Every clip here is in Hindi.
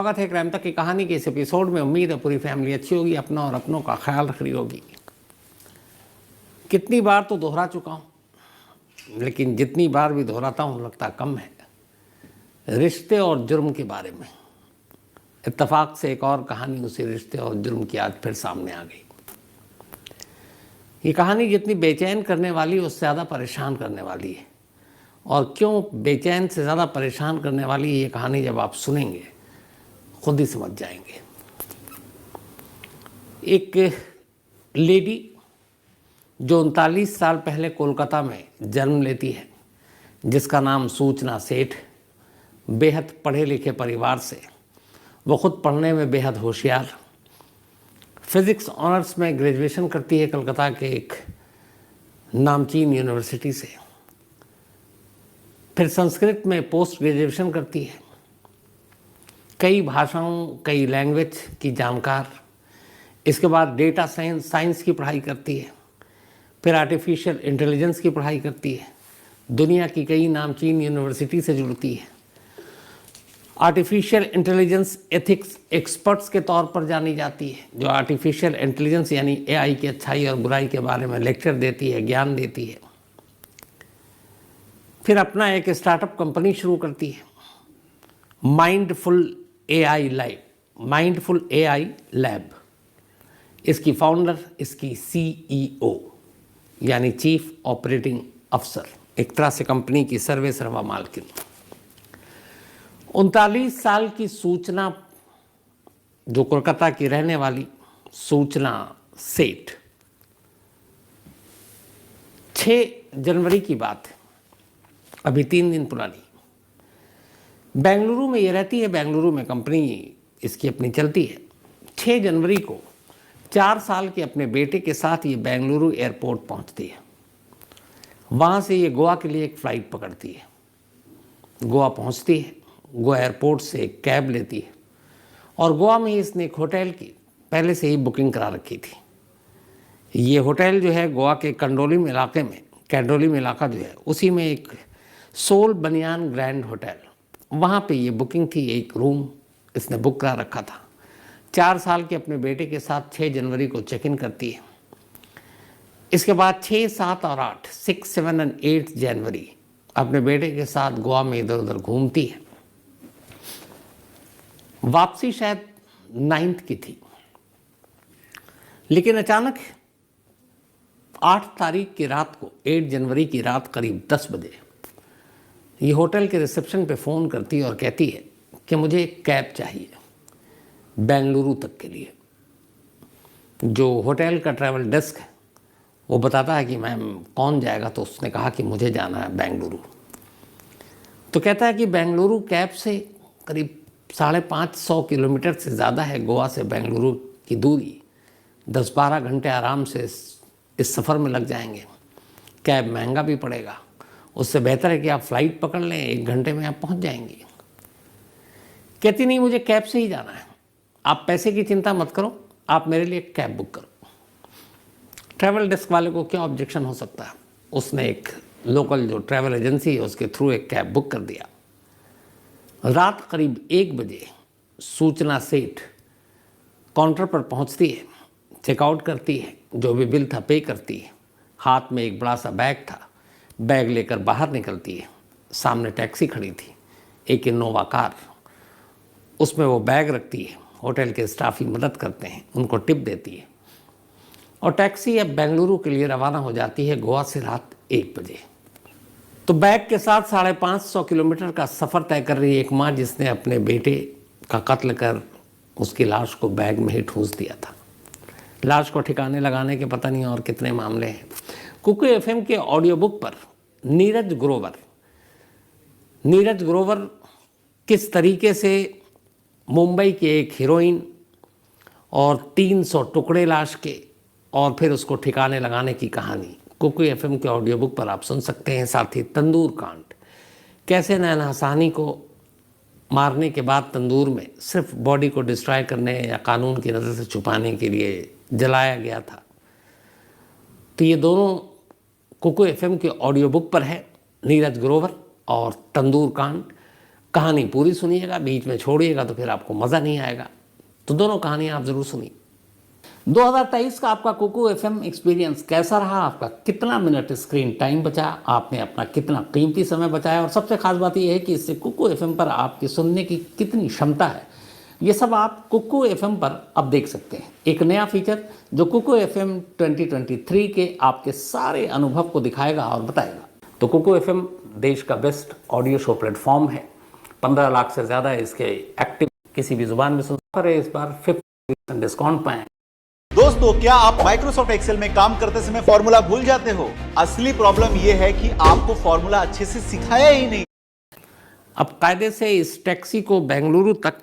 स्वागत है क्राइम तक की कहानी के इस एपिसोड में। उम्मीद है पूरी फैमिली अच्छी होगी, अपना और अपनों का ख्याल रख रही होगी। कितनी बार तो दोहरा चुका हूँ, लेकिन जितनी बार भी दोहराता हूँ लगता कम है। रिश्ते और जुर्म के बारे में इत्तेफाक से एक और कहानी उसी रिश्ते और जुर्म की आज फिर सामने आ गई। ये कहानी जितनी बेचैन करने वाली उससे ज़्यादा परेशान करने वाली है। और क्यों बेचैन से ज़्यादा परेशान करने वाली ये कहानी जब आप सुनेंगे खुद ही समझ जाएंगे। एक लेडी जो 39 साल पहले कोलकाता में जन्म लेती है, जिसका नाम सूचना सेठ, बेहद पढ़े लिखे परिवार से, वो खुद पढ़ने में बेहद होशियार, फिज़िक्स ऑनर्स में ग्रेजुएशन करती है कलकत्ता के एक नामचीन यूनिवर्सिटी से। फिर संस्कृत में पोस्ट ग्रेजुएशन करती है, कई भाषाओं कई लैंग्वेज की जानकार। इसके बाद डेटा साइंस की पढ़ाई करती है, फिर आर्टिफिशियल इंटेलिजेंस की पढ़ाई करती है, दुनिया की कई नामचीन यूनिवर्सिटी से जुड़ती है। आर्टिफिशियल इंटेलिजेंस एथिक्स एक्सपर्ट्स के तौर पर जानी जाती है, जो आर्टिफिशियल इंटेलिजेंस यानी एआई की अच्छाई और बुराई के बारे में लेक्चर देती है, ज्ञान देती है। फिर अपना एक स्टार्टअप कंपनी शुरू करती है, माइंडफुल एआई लैब। इसकी फाउंडर, इसकी सीईओ यानी चीफ ऑपरेटिंग अफसर, एक तरह से कंपनी की सर्वे सर्वा मालकिन। 39 साल की सूचना, जो कोलकाता की रहने वाली सूचना सेठ, 6 जनवरी की बात है, अभी 3 दिन पुरानी। बेंगलुरु में ये रहती है, बेंगलुरु में कंपनी इसकी अपनी चलती है। 6 जनवरी को 4 साल के अपने बेटे के साथ ये बेंगलुरु एयरपोर्ट पहुंचती है। वहाँ से ये गोवा के लिए एक फ़्लाइट पकड़ती है। गोवा पहुँचती है, गोवा एयरपोर्ट से एक कैब लेती है और गोवा में इसने एक होटल की पहले से ही बुकिंग करा रखी थी। ये होटल जो है गोवा के कैंडोलिम इलाका जो है, उसी में एक सोल बनियान ग्रैंड होटल, वहाँ पे ये बुकिंग थी। एक रूम इसने बुक करा रखा था। 4 साल के अपने बेटे के साथ 6 जनवरी को चेक इन करती है। इसके बाद 6, 7 और 8, 6, 7 और 8 जनवरी अपने बेटे के साथ गोवा में इधर उधर घूमती है। वापसी शायद 9 की थी, लेकिन अचानक 8 तारीख की रात को, 8 जनवरी की रात करीब 10 बजे ये होटल के रिसेप्शन पे फ़ोन करती है और कहती है कि मुझे एक कैब चाहिए बेंगलुरु तक के लिए। जो होटल का ट्रैवल डेस्क है वो बताता है कि मैम कौन जाएगा, तो उसने कहा कि मुझे जाना है बेंगलुरु। तो कहता है कि बेंगलुरु कैब से करीब 550 किलोमीटर से ज़्यादा है गोवा से बेंगलुरु की दूरी। 10-12 घंटे आराम से इस सफ़र में लग जाएंगे। कैब महंगा भी पड़ेगा, उससे बेहतर है कि आप फ़्लाइट पकड़ लें, 1 घंटे में आप पहुंच जाएंगे। कहती नहीं, मुझे कैब से ही जाना है, आप पैसे की चिंता मत करो, आप मेरे लिए कैब बुक करो। ट्रैवल डेस्क वाले को क्या ऑब्जेक्शन हो सकता है। उसने एक लोकल जो ट्रैवल एजेंसी है उसके थ्रू एक कैब बुक कर दिया। रात करीब 1 बजे सूचना सेठ काउंटर पर पहुंचती है, चेकआउट करती है, जो भी बिल था पे करती है। हाथ में एक बड़ा सा बैग था, बैग लेकर बाहर निकलती है। सामने टैक्सी खड़ी थी, एक इनोवा कार, उसमें वो बैग रखती है। होटल के स्टाफ ही मदद करते हैं, उनको टिप देती है और टैक्सी अब बेंगलुरु के लिए रवाना हो जाती है गोवा से रात 1 बजे। तो बैग के साथ 550 किलोमीटर का सफ़र तय कर रही है एक माँ, जिसने अपने बेटे का कत्ल कर उसकी लाश को बैग में ही ठूंस दिया था। लाश को ठिकाने लगाने के पता नहीं और कितने मामले हैं। कुकू एफएम के ऑडियो बुक पर नीरज ग्रोवर किस तरीके से मुंबई के एक हीरोइन और 300 टुकड़े लाश के और फिर उसको ठिकाने लगाने की कहानी कुकू एफएम के ऑडियो बुक पर आप सुन सकते हैं। साथ ही तंदूर कांड, कैसे नैना हसानी को मारने के बाद तंदूर में सिर्फ बॉडी को डिस्ट्रॉय करने या कानून की नज़र से छुपाने के लिए जलाया गया था। तो ये दोनों कुकू एफएम के ऑडियो बुक पर है, नीरज ग्रोवर और तंदूर कांड। कहानी पूरी सुनिएगा, बीच में छोड़िएगा तो फिर आपको मज़ा नहीं आएगा। तो दोनों कहानियाँ आप ज़रूर सुनिए। 2023 का आपका कुकू एफएम एक्सपीरियंस कैसा रहा? आपका कितना मिनट स्क्रीन टाइम बचा? आपने अपना कितना कीमती समय बचाया? और सबसे खास बात यह है कि इससे कुकू एफएम पर आपकी सुनने की कितनी क्षमता है, ये सब आप कुकू एफएम पर अब देख सकते हैं। एक नया फीचर जो कुकू एफएम 2023 के आपके सारे अनुभव को दिखाएगा और बताएगा। तो कुकू एफएम देश का बेस्ट ऑडियो शो प्लेटफॉर्म है। 15 लाख से ज़्यादा इसके एक्टिव, किसी भी जुबान में सुन सकते। इस बार 50% डिस्काउंट पाएँ। दोस्तों, क्या आप माइक्रोसॉफ्ट एक्सेल में काम करते समय फॉर्मूला भूल जाते हो? असली प्रॉब्लम यह है कि आपको फॉर्मूला अच्छे से सिखाया ही नहीं। अब कायदे से इस टैक्सी को बेंगलुरु तक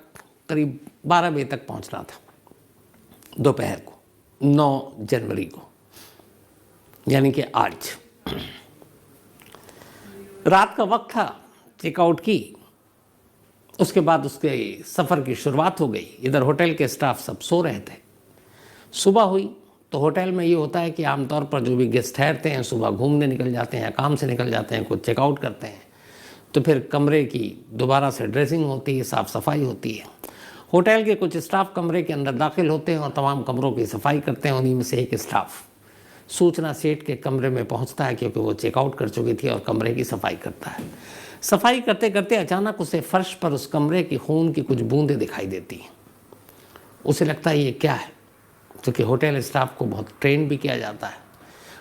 करीब 12 बजे तक पहुंचना था, दोपहर को 9 जनवरी को, यानी कि आज। रात का वक्त था, चेकआउट की, उसके बाद उसके सफ़र की शुरुआत हो गई। इधर होटल के स्टाफ सब सो रहे थे। सुबह हुई तो होटल में ये होता है कि आमतौर पर जो भी गेस्ट ठहरते हैं सुबह घूमने निकल जाते हैं, काम से निकल जाते हैं, कुछ चेकआउट करते हैं, तो फिर कमरे की दोबारा से ड्रेसिंग होती है, साफ़ सफाई होती है। होटल के कुछ स्टाफ कमरे के अंदर दाखिल होते हैं और तमाम कमरों की सफाई करते हैं। उन्हीं में से एक स्टाफ सूचना सेठ के कमरे में पहुंचता है, क्योंकि वो चेकआउट कर चुकी थी, और कमरे की सफाई करता है। सफाई करते करते अचानक उसे फर्श पर उस कमरे की खून की कुछ बूंदें दिखाई देती हैं। उसे लगता है ये क्या है, क्योंकि होटल स्टाफ को बहुत ट्रेन भी किया जाता है।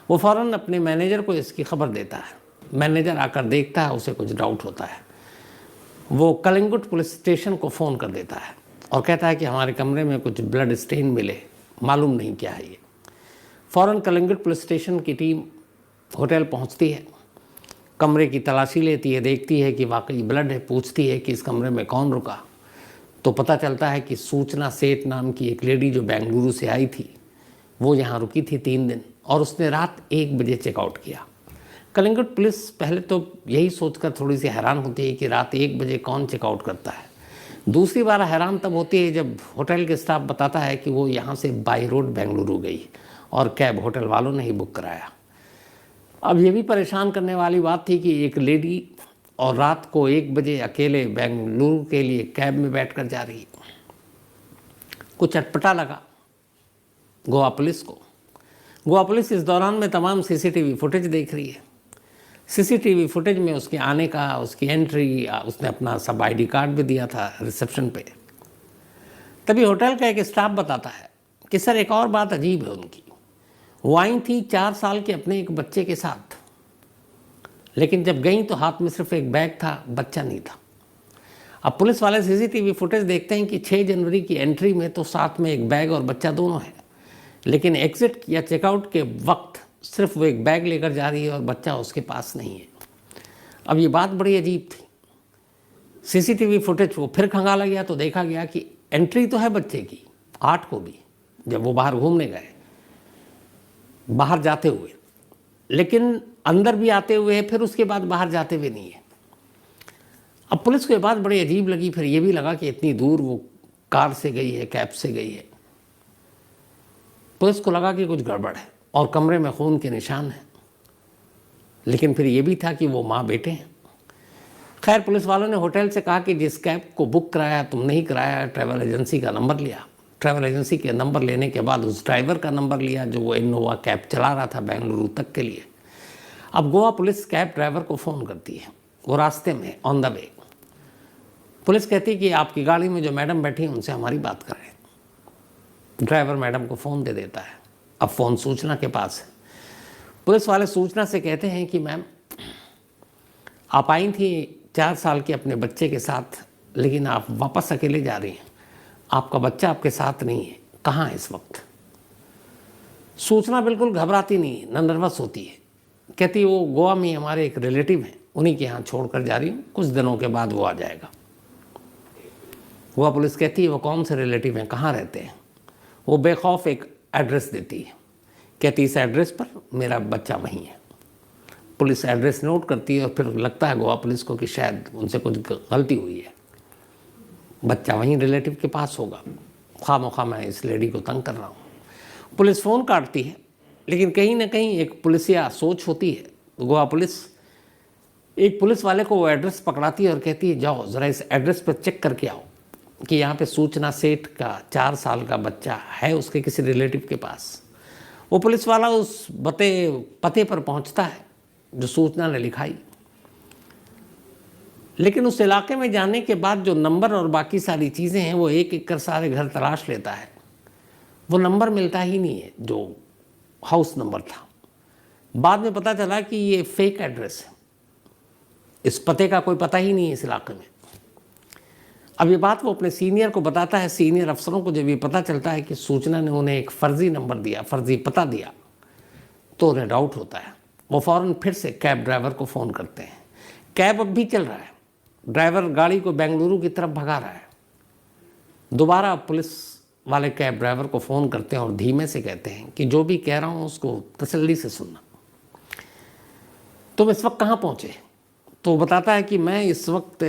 वो फ़ौरन अपने मैनेजर को इसकी खबर देता है। मैनेजर आकर देखता है, उसे कुछ डाउट होता है। वो कलिंगुट पुलिस स्टेशन को फ़ोन कर देता है और कहता है कि हमारे कमरे में कुछ ब्लड स्टेन मिले, मालूम नहीं क्या है ये। फ़ौरन कलिंगुट पुलिस स्टेशन की टीम होटल पहुंचती है, कमरे की तलाशी लेती है, देखती है कि वाकई ब्लड है, पूछती है कि इस कमरे में कौन रुका। तो पता चलता है कि सूचना सेठ नाम की एक लेडी जो बेंगलुरु से आई थी, वो यहाँ रुकी थी 3 दिन, और उसने रात 1 बजे चेकआउट किया। कलिंगुट पुलिस पहले तो यही सोचकर थोड़ी सी हैरान होती है कि रात 1 बजे कौन चेकआउट करता है। दूसरी बार हैरान तब होती है जब होटल के स्टाफ बताता है कि वो यहाँ से बाई रोड बेंगलुरु गई और कैब होटल वालों ने ही बुक कराया। अब ये भी परेशान करने वाली बात थी कि एक लेडी और रात को 1 बजे अकेले बेंगलुरु के लिए कैब में बैठकर जा रही है। कुछ अटपटा लगा गोवा पुलिस को। गोवा पुलिस इस दौरान में तमाम सीसीटीवी फुटेज देख रही है। सीसीटीवी फुटेज में उसके आने का, उसकी एंट्री, उसने अपना सब आईडी कार्ड भी दिया था रिसेप्शन पे। तभी होटल का एक स्टाफ बताता है कि सर एक और बात अजीब है उनकी। वो आई थी 4 साल के अपने एक बच्चे के साथ, लेकिन जब गई तो हाथ में सिर्फ एक बैग था, बच्चा नहीं था। अब पुलिस वाले सीसीटीवी फुटेज देखते हैं कि 6 जनवरी की एंट्री में तो साथ में एक बैग और बच्चा दोनों है, लेकिन एग्जिट या चेकआउट के वक्त सिर्फ वो एक बैग लेकर जा रही है और बच्चा उसके पास नहीं है। अब ये बात बड़ी अजीब थी। सीसीटीवी फुटेज वो फिर खंगाला गया तो देखा गया कि एंट्री तो है बच्चे की 8 को भी, जब वो बाहर घूमने गए, बाहर जाते हुए, लेकिन अंदर भी आते हुए है, फिर उसके बाद बाहर जाते हुए नहीं है। अब पुलिस को ये बात बड़ी अजीब लगी। फिर ये भी लगा कि इतनी दूर वो कार से गई है, कैब से गई है। पुलिस को लगा कि कुछ गड़बड़ है और कमरे में खून के निशान हैं, लेकिन फिर ये भी था कि वो माँ बेटे हैं। खैर पुलिस वालों ने होटल से कहा कि जिस कैब को बुक कराया तुमने ही कराया, ट्रैवल एजेंसी का नंबर लिया। ट्रैवल एजेंसी के नंबर लेने के बाद उस ड्राइवर का नंबर लिया जो वो इनोवा कैब चला रहा था बेंगलुरु तक के लिए। अब गोवा पुलिस कैब ड्राइवर को फ़ोन करती है, वो रास्ते में ऑन द वे। पुलिस कहती है कि आपकी गाड़ी में जो मैडम बैठी हैं उनसे हमारी बात करें। ड्राइवर मैडम को फ़ोन दे देता है। अब फ़ोन सूचना के पास है। पुलिस वाले सूचना से कहते हैं कि मैम आप आई थी 4 साल के अपने बच्चे के साथ, लेकिन आप वापस अकेले जा रही हैं, आपका बच्चा आपके साथ नहीं है, कहाँ है इस वक्त? सूचना बिल्कुल घबराती नहीं है, न नर्वस होती है। कहती वो गोवा में हमारे एक रिलेटिव हैं, उन्हीं के यहाँ छोड़कर जा रही हूँ, कुछ दिनों के बाद वो आ जाएगा। गोवा पुलिस कहती है वो कौन से रिलेटिव हैं, कहाँ रहते हैं? वो बेखौफ एक एड्रेस देती है, कहती इस एड्रेस पर मेरा बच्चा वहीं है। पुलिस एड्रेस नोट करती है और फिर लगता है गोवा पुलिस को कि शायद उनसे कुछ गलती हुई है, बच्चा वहीं रिलेटिव के पास होगा, खामोखा मैं इस लेडी को तंग कर रहा हूँ। पुलिस फ़ोन काटती है, लेकिन कहीं ना कहीं एक पुलिसिया सोच होती है। गोवा पुलिस एक पुलिस वाले को वो एड्रेस पकड़ाती है और कहती है जाओ ज़रा इस एड्रेस पर चेक करके आओ कि यहाँ पे सूचना सेठ का 4 साल का बच्चा है उसके किसी रिलेटिव के पास। वो पुलिस वाला उस पते पर पहुँचता है जो सूचना ने लिखाई, लेकिन उस इलाके में जाने के बाद जो नंबर और बाकी सारी चीज़ें हैं वो एक एक कर सारे घर तलाश लेता है, वो नंबर मिलता ही नहीं है जो हाउस नंबर था। बाद में पता चला कि ये फेक एड्रेस है, इस पते का कोई पता ही नहीं है इस इलाके में। अब ये बात वो अपने सीनियर को बताता है। सीनियर अफसरों को जब ये पता चलता है कि सूचना ने उन्हें एक फर्जी नंबर दिया, फर्जी पता दिया, तो उन्हें डाउट होता है। वो फ़ौरन फिर से कैब ड्राइवर को फ़ोन करते हैं। कैब अब भी चल रहा है, ड्राइवर गाड़ी को बेंगलुरु की तरफ भगा रहा है। दोबारा पुलिस वाले कैब ड्राइवर को फ़ोन करते हैं और धीमे से कहते हैं कि जो भी कह रहा हूँ उसको तसल्ली से सुनना। तुम इस वक्त कहाँ पहुँचे? तो बताता है कि मैं इस वक्त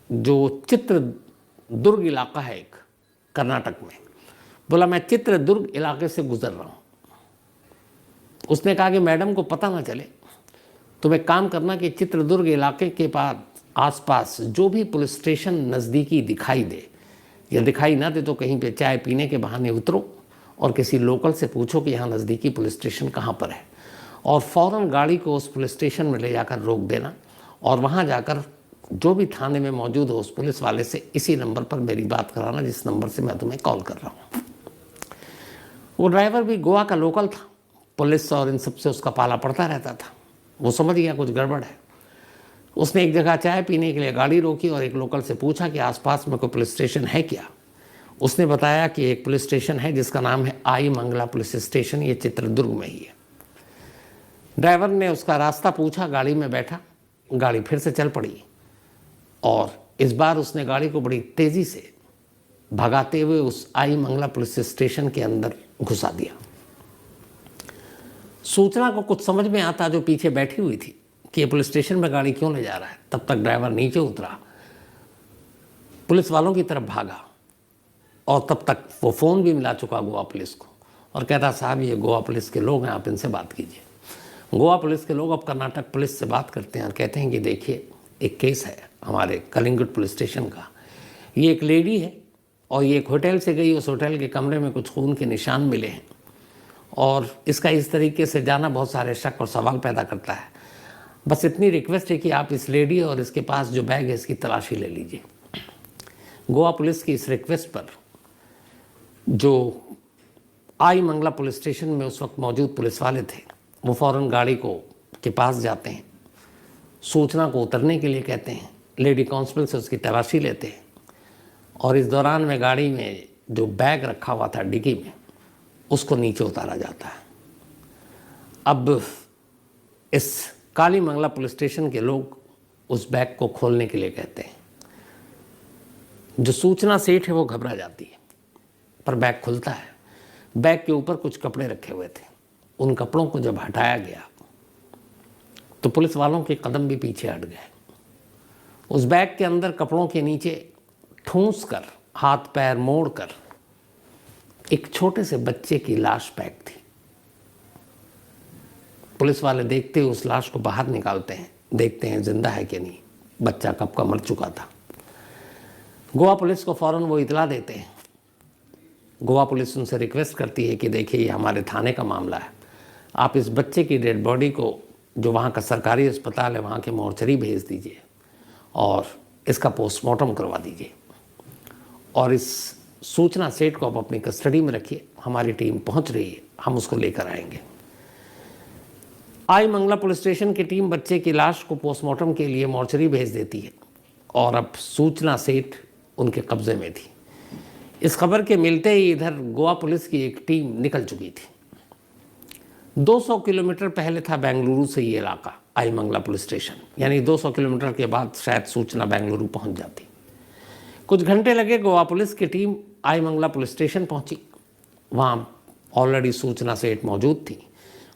जो चित्रदुर्ग इलाका है एक कर्नाटक में, बोला मैं चित्रदुर्ग इलाके से गुजर रहा हूँ। उसने कहा कि मैडम को पता ना चले, तुम एक काम करना कि चित्रदुर्ग इलाके के पास आसपास जो भी पुलिस स्टेशन नज़दीकी दिखाई दे, या दिखाई ना दे तो कहीं पे चाय पीने के बहाने उतरो और किसी लोकल से पूछो कि यहाँ नज़दीकी पुलिस स्टेशन कहाँ पर है, और फ़ौरन गाड़ी को उस पुलिस स्टेशन में ले जाकर रोक देना और वहाँ जाकर जो भी थाने में मौजूद हो उस पुलिस वाले से इसी नंबर पर मेरी बात कराना जिस नंबर से मैं तुम्हें कॉल कर रहा हूँ। वो ड्राइवर भी गोवा का लोकल था, पुलिस और इन सब से उसका पाला पड़ता रहता था। वो समझ गया कुछ गड़बड़ है। उसने एक जगह चाय पीने के लिए गाड़ी रोकी और एक लोकल से पूछा कि आसपास में कोई पुलिस स्टेशन है क्या। उसने बताया कि एक पुलिस स्टेशन है जिसका नाम है आई मंगला पुलिस स्टेशन, ये चित्रदुर्ग में ही है। ड्राइवर ने उसका रास्ता पूछा, गाड़ी में बैठा, गाड़ी फिर से चल पड़ी और इस बार उसने गाड़ी को बड़ी तेज़ी से भगाते हुए उस आई मंगला पुलिस स्टेशन के अंदर घुसा दिया। सूचना को कुछ समझ में आता जो पीछे बैठी हुई थी कि ये पुलिस स्टेशन में गाड़ी क्यों ले जा रहा है। तब तक ड्राइवर नीचे उतरा, पुलिस वालों की तरफ भागा और तब तक वो फ़ोन भी मिला चुका गोवा पुलिस को और कहता साहब ये गोवा पुलिस के लोग हैं, आप इनसे बात कीजिए। गोवा पुलिस के लोग अब कर्नाटक पुलिस से बात करते हैं और कहते हैं कि देखिए एक केस है हमारे कलिंगुट पुलिस स्टेशन का, ये एक लेडी है और ये एक होटल से गई, उस होटल के कमरे में कुछ खून के निशान मिले हैं और इसका इस तरीके से जाना बहुत सारे शक और सवाल पैदा करता है। बस इतनी रिक्वेस्ट है कि आप इस लेडी और इसके पास जो बैग है इसकी तलाशी ले लीजिए। गोवा पुलिस की इस रिक्वेस्ट पर जो आई मंगला पुलिस स्टेशन में उस वक्त मौजूद पुलिस वाले थे वो फ़ौरन गाड़ी को के पास जाते हैं, सूचना को उतरने के लिए कहते हैं, लेडी कांस्टेबल से उसकी तलाशी लेते हैं और इस दौरान में गाड़ी में जो बैग रखा हुआ था डिग्गी में उसको नीचे उतारा जाता है। अब इस काली मंगला पुलिस स्टेशन के लोग उस बैग को खोलने के लिए कहते हैं। जो सूचना सेठ है वो घबरा जाती है, पर बैग खुलता है। बैग के ऊपर कुछ कपड़े रखे हुए थे, उन कपड़ों को जब हटाया गया तो पुलिस वालों के कदम भी पीछे हट गए। उस बैग के अंदर कपड़ों के नीचे ठूंस कर, हाथ पैर मोड़ कर एक छोटे से बच्चे की लाश पैक थी। पुलिस वाले देखते हुए उस लाश को बाहर निकालते हैं, देखते हैं जिंदा है कि नहीं, बच्चा कब का मर चुका था। गोवा पुलिस को फ़ौरन वो इतला देते हैं। गोवा पुलिस उनसे रिक्वेस्ट करती है कि देखिए ये हमारे थाने का मामला है, आप इस बच्चे की डेड बॉडी को जो वहाँ का सरकारी अस्पताल है वहाँ के मोर्चरी भेज दीजिए और इसका पोस्टमार्टम करवा दीजिए और इस सूचना सेठ को आप अपनी कस्टडी में रखिए, हमारी टीम पहुँच रही है, हम उसको लेकर आएंगे। आई मंगला पुलिस स्टेशन की टीम बच्चे की लाश को पोस्टमार्टम के लिए मोर्चरी भेज देती है और अब सूचना सेठ उनके कब्जे में थी। इस खबर के मिलते ही इधर गोवा पुलिस की एक टीम निकल चुकी थी। 200 किलोमीटर पहले था बेंगलुरु से ये इलाका, आई मंगला पुलिस स्टेशन, यानी 200 किलोमीटर के बाद शायद सूचना बेंगलुरु पहुंच जाती। कुछ घंटे लगे, गोवा पुलिस की टीम आई मंगला पुलिस स्टेशन पहुंची। वहाँ ऑलरेडी सूचना सेठ मौजूद थी।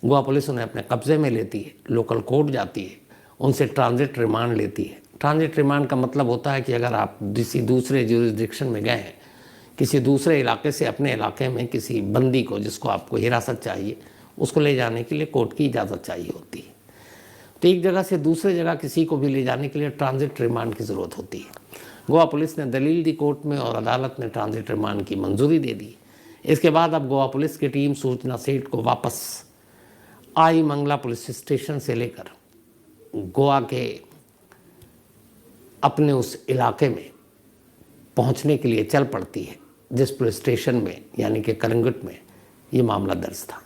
गोवा पुलिस उन्हें अपने कब्जे में लेती है, लोकल कोर्ट जाती है, उनसे ट्रांजिट रिमांड लेती है। ट्रांजिट रिमांड का मतलब होता है कि अगर आप किसी दूसरे ज्यूरिसडिक्शन में गए हैं, किसी दूसरे इलाके से अपने इलाके में किसी बंदी को जिसको आपको हिरासत चाहिए उसको ले जाने के लिए कोर्ट की इजाज़त चाहिए होती है। तो एक जगह से दूसरे जगह किसी को भी ले जाने के लिए ट्रांजिट रिमांड की ज़रूरत होती है। गोवा पुलिस ने दलील दी कोर्ट में और अदालत ने ट्रांजिट रिमांड की मंजूरी दे दी। इसके बाद अब गोवा पुलिस की टीम सूचना सेठ को वापस आई मंगला पुलिस स्टेशन से लेकर गोवा के अपने उस इलाके में पहुंचने के लिए चल पड़ती है जिस पुलिस स्टेशन में यानी कि कलिंगुट में ये मामला दर्ज था।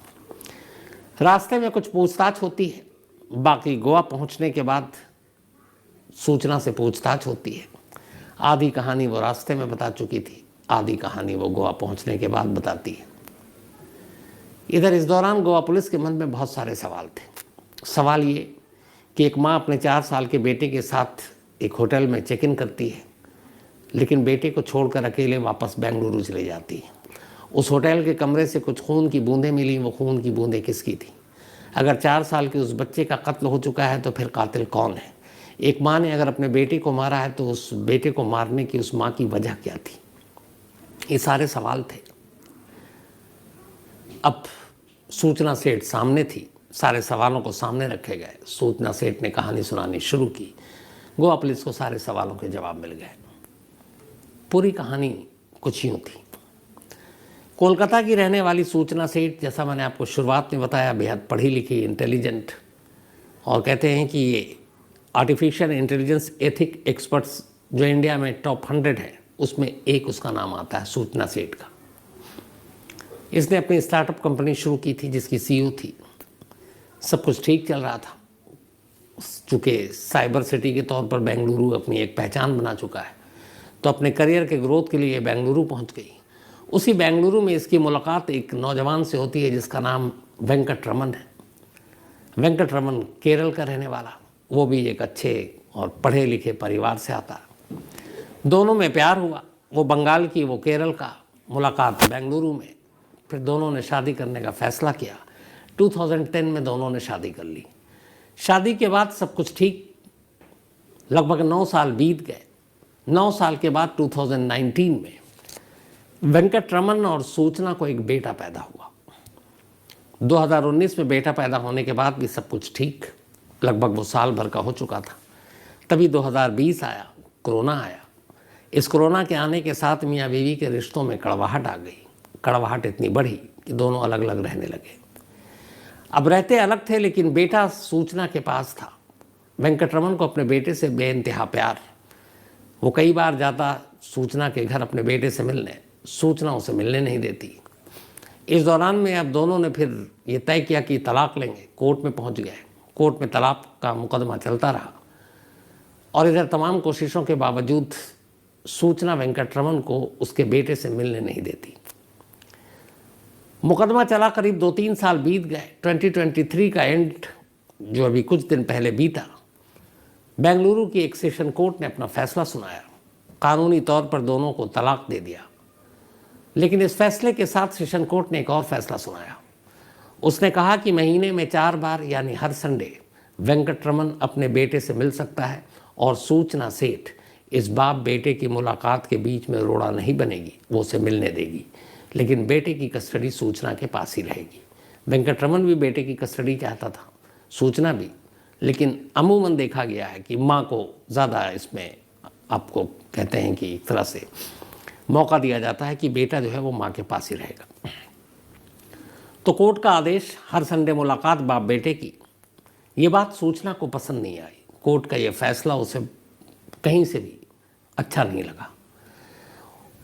रास्ते में कुछ पूछताछ होती है, बाकी गोवा पहुंचने के बाद सूचना से पूछताछ होती है। आधी कहानी वो रास्ते में बता चुकी थी, आधी कहानी वो गोवा पहुंचने के बाद बताती है। इधर इस दौरान गोवा पुलिस के मन में बहुत सारे सवाल थे। सवाल ये कि एक माँ अपने 4 साल के बेटे के साथ एक होटल में चेक इन करती है, लेकिन बेटे को छोड़कर अकेले वापस बेंगलुरु चले जाती है। उस होटल के कमरे से कुछ खून की बूंदें मिली, वो खून की बूंदें किसकी थी? अगर 4 साल के उस बच्चे का कत्ल हो चुका है तो फिर कातिल कौन है? एक माँ ने अगर अपने बेटे को मारा है तो उस बेटे को मारने की उस माँ की वजह क्या थी? ये सारे सवाल थे। अब सूचना सेठ सामने थी, सारे सवालों को सामने रखे गए। सूचना सेठ ने कहानी सुनानी शुरू की। गोवा पुलिस को सारे सवालों के जवाब मिल गए। पूरी कहानी कुछ यूँ थी। कोलकाता की रहने वाली सूचना सेठ, जैसा मैंने आपको शुरुआत में बताया, बेहद पढ़ी लिखी, इंटेलिजेंट, और कहते हैं कि ये आर्टिफिशियल इंटेलिजेंस एथिक एक्सपर्ट्स जो इंडिया में टॉप 100 है उसमें एक उसका नाम आता है, सूचना सेठ का। इसने अपनी स्टार्टअप कंपनी शुरू की थी जिसकी CEO थी। सब कुछ ठीक चल रहा था। चूँकि साइबर सिटी के तौर पर बेंगलुरु अपनी एक पहचान बना चुका है, तो अपने करियर के ग्रोथ के लिए बेंगलुरु पहुंच गई। उसी बेंगलुरु में इसकी मुलाकात एक नौजवान से होती है जिसका नाम वेंकट रमन है। वेंकट रमन केरल का रहने वाला, वो भी एक अच्छे और पढ़े लिखे परिवार से आता। दोनों में प्यार हुआ, वो बंगाल की, वो केरल का। मुलाकात बेंगलुरु में, फिर दोनों ने शादी करने का फैसला किया। 2010 में दोनों ने शादी कर ली। शादी के बाद सब कुछ ठीक, लगभग 9 साल बीत गए। 9 साल के बाद 2019 में वेंकट रमन और सूचना को एक बेटा पैदा हुआ। 2019 में बेटा पैदा होने के बाद भी सब कुछ ठीक, लगभग वो साल भर का हो चुका था। तभी 2020 आया, कोरोना आया। इस कोरोना के आने के साथ मियाँ बीवी के रिश्तों में कड़वाहट आ गई। कड़वाहट इतनी बढ़ी कि दोनों अलग अलग रहने लगे। अब रहते अलग थे, लेकिन बेटा सूचना के पास था। वेंकट रमन को अपने बेटे से बेइंतहा प्यार। वो कई बार जाता सूचना के घर अपने बेटे से मिलने, सूचना उसे मिलने नहीं देती। इस दौरान में अब दोनों ने फिर ये तय किया कि तलाक लेंगे। कोर्ट में पहुंच गए। कोर्ट में तलाक का मुकदमा चलता रहा और इधर तमाम कोशिशों के बावजूद सूचना वेंकट रमन को उसके बेटे से मिलने नहीं देती। मुकदमा चला, करीब 2-3 साल बीत गए। 2023 का एंड जो अभी कुछ दिन पहले बीता, बेंगलुरु की एक सेशन कोर्ट ने अपना फैसला सुनाया। कानूनी तौर पर दोनों को तलाक दे दिया। लेकिन इस फैसले के साथ सेशन कोर्ट ने एक और फैसला सुनाया। उसने कहा कि महीने में 4 बार यानी हर संडे वेंकट रमन अपने बेटे से मिल सकता है और सूचना सेठ इस बाप बेटे की मुलाकात के बीच में रोड़ा नहीं बनेगी, वो उसे मिलने देगी। लेकिन बेटे की कस्टडी सूचना के पास ही रहेगी। वेंकट रमन भी बेटे की कस्टडी चाहता था, सूचना भी, लेकिन अमूमन देखा गया है कि माँ को ज़्यादा इसमें, आपको कहते हैं कि एक तरह से मौका दिया जाता है कि बेटा जो है वो माँ के पास ही रहेगा। तो कोर्ट का आदेश, हर संडे मुलाकात बाप बेटे की, ये बात सूचना को पसंद नहीं आई। कोर्ट का ये फैसला उसे कहीं से भी अच्छा नहीं लगा।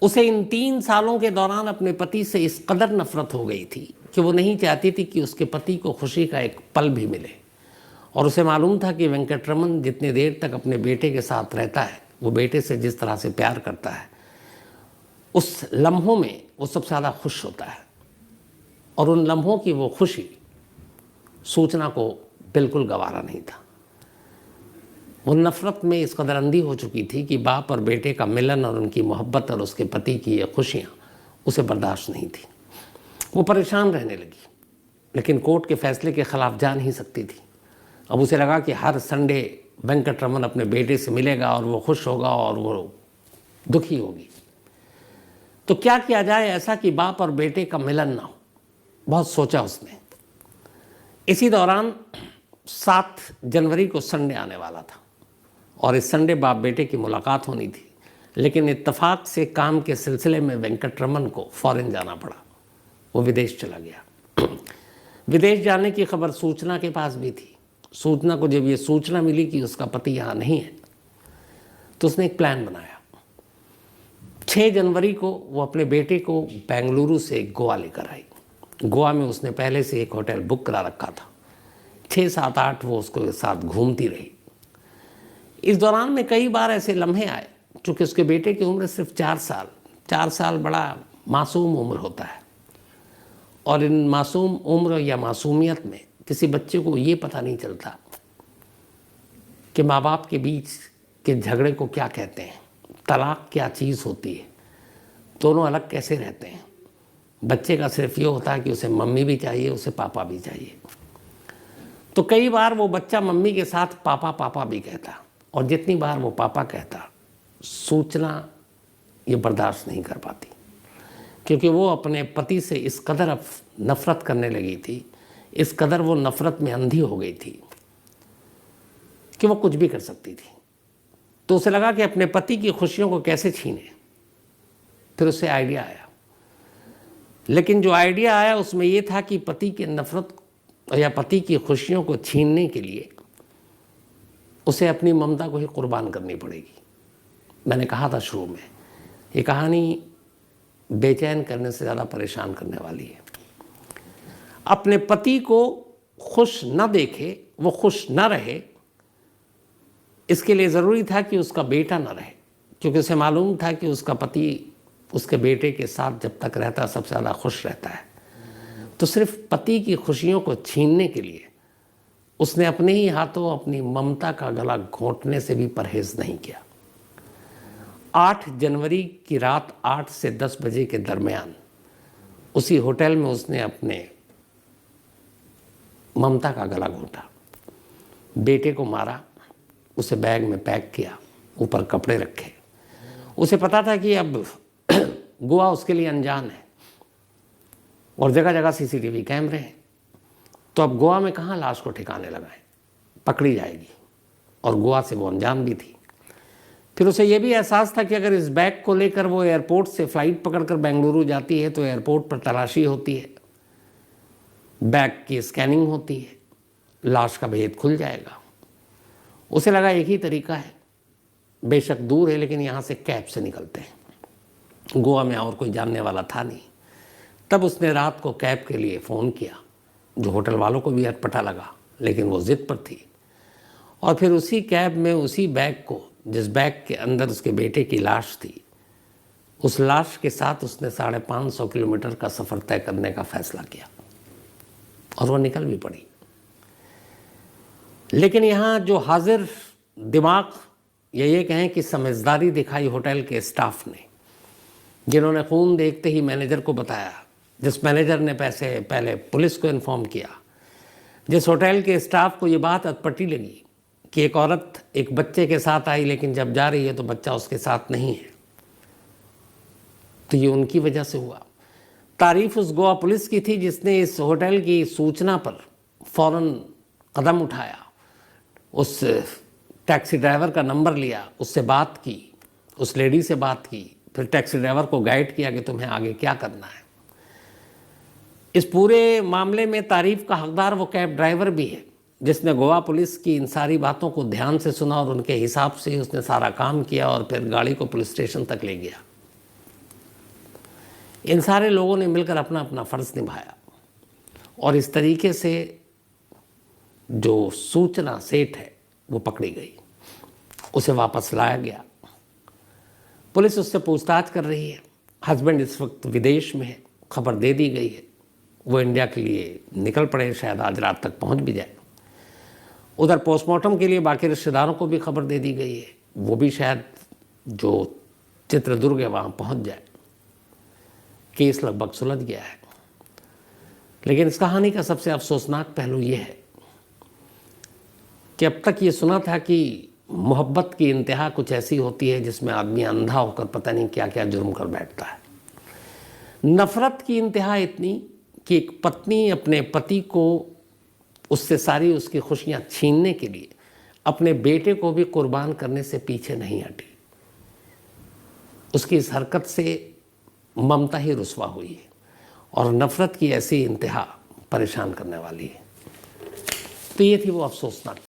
उसे इन 3 सालों के दौरान अपने पति से इस कदर नफरत हो गई थी कि वो नहीं चाहती थी कि उसके पति को खुशी का एक पल भी मिले। और उसे मालूम था कि वेंकट रमन जितनी देर तक अपने बेटे के साथ रहता है, वो बेटे से जिस तरह से प्यार करता है, उस लम्हों में वो सबसे ज़्यादा खुश होता है। और उन लम्हों की वो खुशी सूचना को बिल्कुल गवारा नहीं था। वो नफ़रत में इस कदर अंधी हो चुकी थी कि बाप और बेटे का मिलन और उनकी मोहब्बत और उसके पति की ये खुशियाँ उसे बर्दाश्त नहीं थी। वो परेशान रहने लगी, लेकिन कोर्ट के फैसले के ख़िलाफ़ जा नहीं सकती थी। अब उसे लगा कि हर संडे वेंकट रमन अपने बेटे से मिलेगा और वो खुश होगा और वो दुखी होगी। तो क्या किया जाए ऐसा कि बाप और बेटे का मिलन ना हो। बहुत सोचा उसने। इसी दौरान 7 जनवरी को संडे आने वाला था और इस संडे बाप बेटे की मुलाकात होनी थी, लेकिन इत्तेफाक से काम के सिलसिले में वेंकटरमन को फॉरेन जाना पड़ा। वो विदेश चला गया। विदेश जाने की खबर सूचना के पास भी थी। सूचना को जब ये सूचना मिली कि उसका पति यहाँ नहीं है, तो उसने एक प्लान बनाया। 6 जनवरी को वो अपने बेटे को बेंगलुरु से गोवा लेकर आई। गोवा में उसने पहले से एक होटल बुक करा रखा था। 6, 7, 8 वो उसके साथ घूमती रही। इस दौरान में कई बार ऐसे लम्हे आए, चूँकि उसके बेटे की उम्र सिर्फ 4 साल बड़ा मासूम उम्र होता है, और इन मासूम उम्र या मासूमियत में किसी बच्चे को ये पता नहीं चलता कि माँ बाप के बीच के झगड़े को क्या कहते हैं, तलाक क्या चीज़ होती है, दोनों अलग कैसे रहते हैं। बच्चे का सिर्फ ये होता है कि उसे मम्मी भी चाहिए, उसे पापा भी चाहिए। तो कई बार वो बच्चा मम्मी के साथ पापा पापा भी कहता, और जितनी बार वो पापा कहता, सूचना ये बर्दाश्त नहीं कर पाती, क्योंकि वो अपने पति से इस कदर अब नफ़रत करने लगी थी, इस कदर वो नफ़रत में अंधी हो गई थी कि वो कुछ भी कर सकती थी। तो उसे लगा कि अपने पति की खुशियों को कैसे छीने। फिर उसे आइडिया आया, लेकिन जो आइडिया आया उसमें ये था कि पति की नफ़रत या पति की खुशियों को छीनने के लिए उसे अपनी ममता को ही कुर्बान करनी पड़ेगी। मैंने कहा था शुरू में, ये कहानी बेचैन करने से ज़्यादा परेशान करने वाली है। अपने पति को खुश न देखे, वो खुश न रहे, इसके लिए ज़रूरी था कि उसका बेटा न रहे, क्योंकि उसे मालूम था कि उसका पति उसके बेटे के साथ जब तक रहता सबसे ज़्यादा खुश रहता है। तो सिर्फ पति की खुशियों को छीनने के लिए उसने अपने ही हाथों अपनी ममता का गला घोंटने से भी परहेज नहीं किया। 8 जनवरी की रात 8 से 10 बजे के दरमियान उसी होटल में उसने अपने ममता का गला घोंटा, बेटे को मारा, उसे बैग में पैक किया, ऊपर कपड़े रखे। उसे पता था कि अब गोवा उसके लिए अनजान है और जगह जगह CCTV कैमरे हैं, तो अब गोवा में कहाँ लाश को ठिकाने लगाएं, पकड़ी जाएगी, और गोवा से वो अनजान भी थी। फिर उसे ये भी एहसास था कि अगर इस बैग को लेकर वो एयरपोर्ट से फ़्लाइट पकड़कर बेंगलुरु जाती है तो एयरपोर्ट पर तलाशी होती है, बैग की स्कैनिंग होती है, लाश का भेद खुल जाएगा। उसे लगा एक ही तरीका है, बेशक दूर है लेकिन यहाँ से कैब से निकलते हैं। गोवा में और कोई जानने वाला था नहीं। तब उसने रात को कैब के लिए फ़ोन किया, जो होटल वालों को भी अटपटा लगा, लेकिन वो ज़िद पर थी। और फिर उसी कैब में उसी बैग को, जिस बैग के अंदर उसके बेटे की लाश थी, उस लाश के साथ उसने 550 किलोमीटर का सफ़र तय करने का फैसला किया, और वो निकल भी पड़ी। लेकिन यहाँ जो हाजिर दिमाग या ये कहें कि समझदारी दिखाई होटल के स्टाफ ने, जिन्होंने खून देखते ही मैनेजर को बताया, जिस मैनेजर ने पहले पुलिस को इन्फॉर्म किया, जिस होटल के स्टाफ को ये बात अटपटी लगी कि एक औरत एक बच्चे के साथ आई लेकिन जब जा रही है तो बच्चा उसके साथ नहीं है, तो ये उनकी वजह से हुआ। तारीफ उस गोवा पुलिस की थी जिसने इस होटल की सूचना पर फौरन कदम उठाया, उस टैक्सी ड्राइवर का नंबर लिया, उससे बात की, उस लेडी से बात की, फिर टैक्सी ड्राइवर को गाइड किया कि तुम्हें आगे क्या करना है। इस पूरे मामले में तारीफ का हकदार वो कैब ड्राइवर भी है, जिसने गोवा पुलिस की इन सारी बातों को ध्यान से सुना और उनके हिसाब से ही उसने सारा काम किया और फिर गाड़ी को पुलिस स्टेशन तक ले गया। इन सारे लोगों ने मिलकर अपना अपना फ़र्ज़ निभाया, और इस तरीके से जो सूचना सेठ है वो पकड़ी गई, उसे वापस लाया गया। पुलिस उससे पूछताछ कर रही है। हस्बैंड इस वक्त विदेश में है, खबर दे दी गई है, वो इंडिया के लिए निकल पड़े, शायद आज रात तक पहुंच भी जाए। उधर पोस्टमार्टम के लिए बाकी रिश्तेदारों को भी खबर दे दी गई है, वो भी शायद जो चित्रदुर्ग है वहाँ पहुँच जाए। केस लगभग सुलझ गया है। लेकिन इस कहानी का सबसे अफसोसनाक पहलू ये है कि अब तक ये सुना था कि मोहब्बत की इंतहा कुछ ऐसी होती है जिसमें आदमी अंधा होकर पता नहीं क्या क्या जुर्म कर बैठता है। नफ़रत की इंतहा इतनी कि एक पत्नी अपने पति को उससे सारी उसकी खुशियां छीनने के लिए अपने बेटे को भी कुर्बान करने से पीछे नहीं हटी। उसकी इस हरकत से ममता ही रुस्वा हुई है और नफरत की ऐसी इंतहा परेशान करने वाली है। तो ये थी वो अफसोसनाक